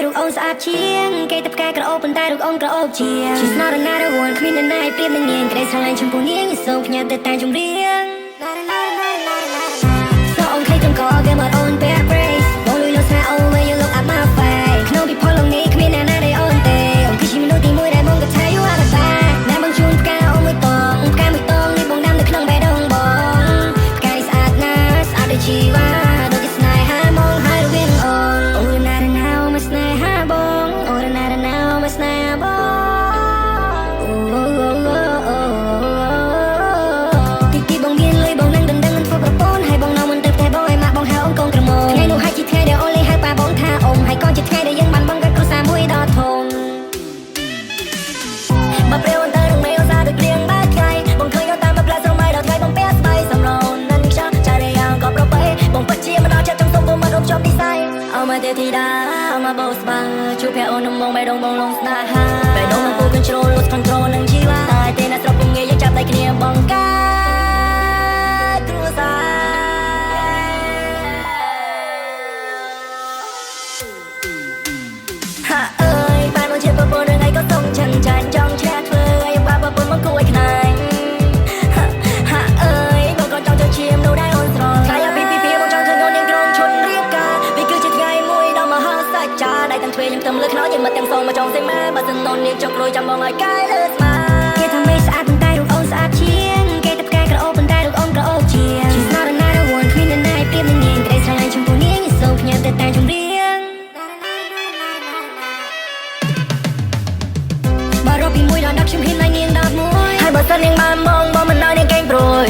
រូបអូនស្អាតជាងគេតែផ្កាក្រអូបប៉ុន្តែរូបអូនក្រអូបជាង She's not another one គ្មាននរណាប្រៀបនឹងនាងក្ដីស្រឡាញ់ចំពោះនាងសូមផ្ញើទៅតែចម្រៀងសូមអូនឃើញទាំងកគេមកអូនពេល praise បងលុយលោកស្នេហ៍អូន when you look at my face ក្នុងពិភពលោកនេះគ្មានអ្នកណាដែលអូនទេអូនគឺជាមនុស្សទីមួយដែលបងក៏ថា you are the best ណាបងជូនផ្កាអូនមួយតងផ្កាមួយតងនេះបងដាំនៅក្នុងបេះដូងបងផ្កានេះស្អាតណាស់ស្អាតដូចជីវ៉ាដូចជាស្នេហាមកហើយរវាងអូនអូនណារណាអូនមកស្នេហាបងអូនណារណាអូនមកស្នេហាបងទីបងមានលុយបងនឹងដណ្ដឹងធ្វើប្រពន្ធហើយបងនៅមិនទៅផ្ទះបងឲ្យម៉ាក់បងហៅអូនកូនក្រមុំថ្ងៃនោះហើយជាថ្ងៃដែលអូនលេងហៅប៉ាបងថាអ៊ំហើយក៏ជាថ្ងៃដែលយើងបានបង្កើតគ្រួសារមួយដ៏ធំបើព្រាវទៅនឹងមេអូសាដូចព្រៀងបាក់ថ្ងៃបងឃើញអូនតាមមកផ្លែស្រមៃដល់ថ្ងៃបងពាក់ស្បៃសំរោននឹងខ្ចោចារីយ៉ាងក៏ប្របីបងពិតជាមិនដល់ចិត្តចង់សុំបងមករំជប់និស័យអូមកទេធីតាអូមកបោស្បាជួបភ័ក្រអូននឹងមកបេះដូងបងលងស្នេហាបេះដូងនឹងពូ control lose control នឹងជីវ៉ាតែទេណាស្រុកពុំងាយយើងចាប់ដៃគ្នាបង្កើតគ្រួសារហាអើយបានមកជាប្រពន្ធរឿងអីក៏សុំចិនចាញ់ចង់ឆ្លាតធ្វើឲ្យបាបប្រពន្ធមកគួរឲ្យខ្លាញ់ហាអើយបងក៏ចង់ទៅជាមនុស្សដែលអូនស្រឡាញ់ថ្ងៃអាពីបងចង់ឃើញអូននាងក្រុមឈុតរៀបការវាគឺជាថ្ងៃមួយដ៏មហាសច្ចាដែលទាំងទ្វេខ្ញុំទៅលើខ្នើយើងមកទាំងសងមកចង់សេម៉ែបើសិនអូននាងចង់ក្រួយចាំបងឲ្យកាយលើស្មាគេថាមេស្អាតប៉ុន្តែរូបអូនស្អាតជាងគេតែផ្កាក្រអូបប៉ុន្តែរូបអូនក្រអូបជាង She's not another one គ្មាននរណាប្រៀបនឹងនាងក្ដីស្រឡាញ់ចំពោះនាងសូមផ្ញើទៅតែចម្រៀងបើរកពី1ដល់10ខ្ញុំហ៊ានឲ្យនាង11ហើយបើសិននាងបានបងមិនឲ្យនាងកេងព្រួយ